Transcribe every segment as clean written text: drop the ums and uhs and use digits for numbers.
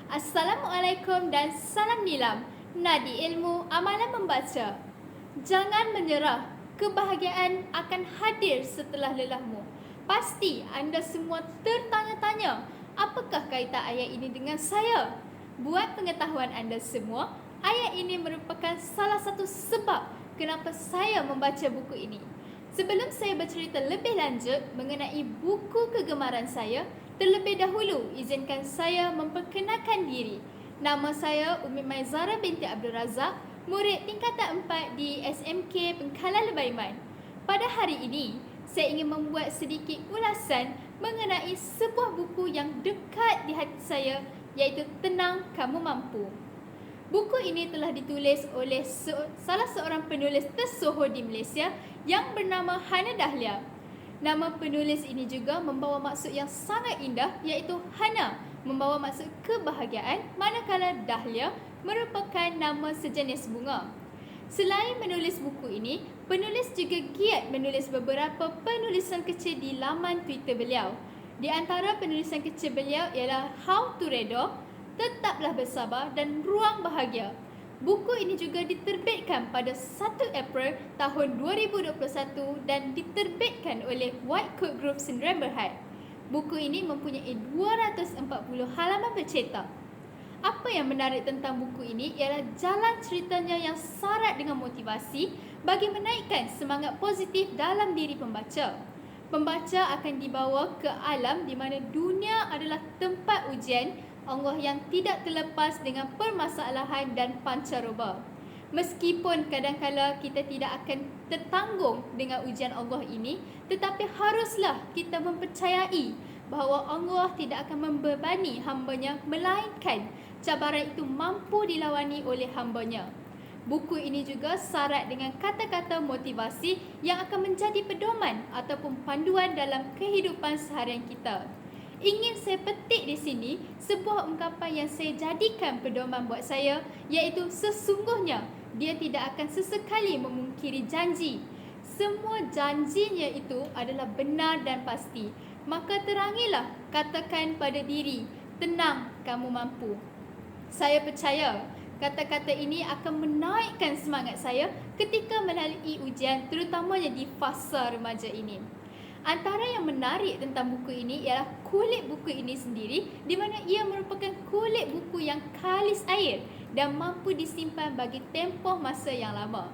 Assalamualaikum dan salam nilam. Nadi ilmu, amalan membaca. Jangan menyerah, kebahagiaan akan hadir setelah lelahmu. Pasti anda semua tertanya-tanya, apakah kaitan ayat ini dengan saya? Buat pengetahuan anda semua, ayat ini merupakan salah satu sebab kenapa saya membaca buku ini. Sebelum saya bercerita lebih lanjut mengenai buku kegemaran saya, terlebih dahulu izinkan saya memperkenalkan diri. Nama saya Umi Maizara binti Abdul Razak, murid tingkatan 4 di SMK Bengkalan Lebaiman. Pada hari ini, saya ingin membuat sedikit ulasan mengenai sebuah buku yang dekat di hati saya, iaitu Tenang Kamu Mampu. Buku ini telah ditulis oleh salah seorang penulis tersohor di Malaysia yang bernama Hana Dahlia. Nama penulis ini juga membawa maksud yang sangat indah, iaitu Hana membawa maksud kebahagiaan, manakala Dahlia merupakan nama sejenis bunga. Selain menulis buku ini, penulis juga giat menulis beberapa penulisan kecil di laman Twitter beliau. Di antara penulisan kecil beliau ialah How to Redha, Tetaplah Bersabar dan Ruang Bahagia. Buku ini juga diterbitkan pada 1 April tahun 2021 dan diterbitkan oleh White Coat Group Sdn Bhd. Buku ini mempunyai 240 halaman bercetak. Apa yang menarik tentang buku ini ialah jalan ceritanya yang syarat dengan motivasi bagi menaikkan semangat positif dalam diri pembaca. Pembaca akan dibawa ke alam di mana dunia adalah tempat ujian Allah yang tidak terlepas dengan permasalahan dan pancaroba. Meskipun kadang-kala kita tidak akan tertanggung dengan ujian Allah ini, tetapi haruslah kita mempercayai bahawa Allah tidak akan membebani hamba-Nya, melainkan cabaran itu mampu dilawani oleh hamba-Nya. Buku ini juga syarat dengan kata-kata motivasi yang akan menjadi pedoman ataupun panduan dalam kehidupan seharian kita. Ingin saya petik di sini sebuah ungkapan yang saya jadikan pedoman buat saya, iaitu sesungguhnya dia tidak akan sesekali memungkiri janji. Semua janjinya itu adalah benar dan pasti. Maka terangilah, katakan pada diri, tenang, kamu mampu. Saya percaya kata-kata ini akan menaikkan semangat saya ketika melalui ujian, terutamanya di fasa remaja ini. Antara yang menarik tentang buku ini ialah kulit buku ini sendiri, di mana ia merupakan kulit buku yang kalis air dan mampu disimpan bagi tempoh masa yang lama.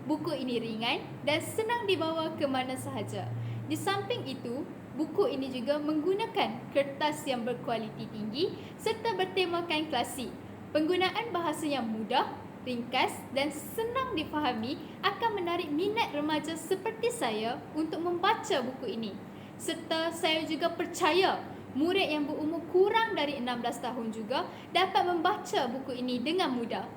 Buku ini ringan dan senang dibawa ke mana sahaja. Di samping itu, buku ini juga menggunakan kertas yang berkualiti tinggi serta bertema kain klasik. Penggunaan bahasa yang mudah, ringkas dan senang difahami akan menarik minat remaja seperti saya untuk membaca buku ini. Serta saya juga percaya murid yang berumur kurang dari 16 tahun juga dapat membaca buku ini dengan mudah.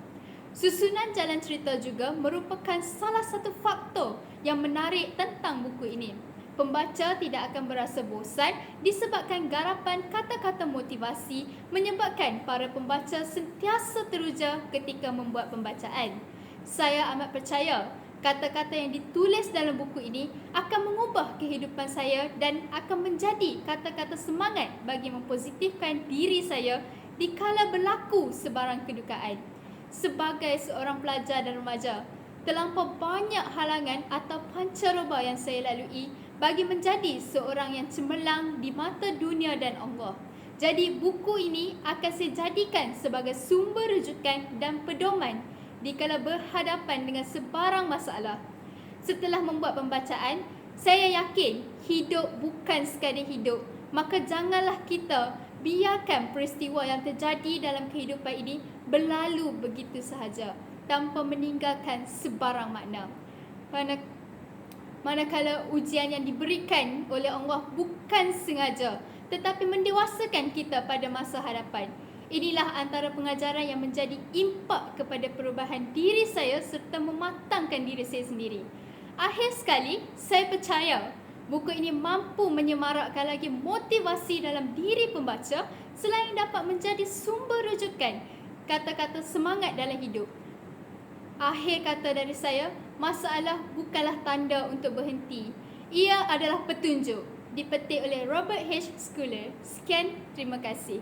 Susunan jalan cerita juga merupakan salah satu faktor yang menarik tentang buku ini. Pembaca tidak akan berasa bosan disebabkan garapan kata-kata motivasi menyebabkan para pembaca sentiasa teruja ketika membuat pembacaan. Saya amat percaya kata-kata yang ditulis dalam buku ini akan mengubah kehidupan saya dan akan menjadi kata-kata semangat bagi mempositifkan diri saya dikala berlaku sebarang kedukaan. Sebagai seorang pelajar dan remaja, terlampau banyak halangan atau pancaroba yang saya lalui bagi menjadi seorang yang cemerlang di mata dunia dan Allah. Jadi buku ini akan saya jadikan sebagai sumber rujukan dan pedoman dikala berhadapan dengan sebarang masalah. Setelah membuat pembacaan, saya yakin hidup bukan sekadar hidup. Maka janganlah kita biarkan peristiwa yang terjadi dalam kehidupan ini berlalu begitu sahaja tanpa meninggalkan sebarang makna. Manakala ujian yang diberikan oleh Allah bukan sengaja, tetapi mendewasakan kita pada masa hadapan. Inilah antara pengajaran yang menjadi impak kepada perubahan diri saya serta mematangkan diri saya sendiri. Akhir sekali, saya percaya buku ini mampu menyemarakkan lagi motivasi dalam diri pembaca selain dapat menjadi sumber rujukan kata-kata semangat dalam hidup. Akhir kata dari saya, masalah bukanlah tanda untuk berhenti. Ia adalah petunjuk. Dipetik oleh Robert H. Schuller. Sekian, terima kasih.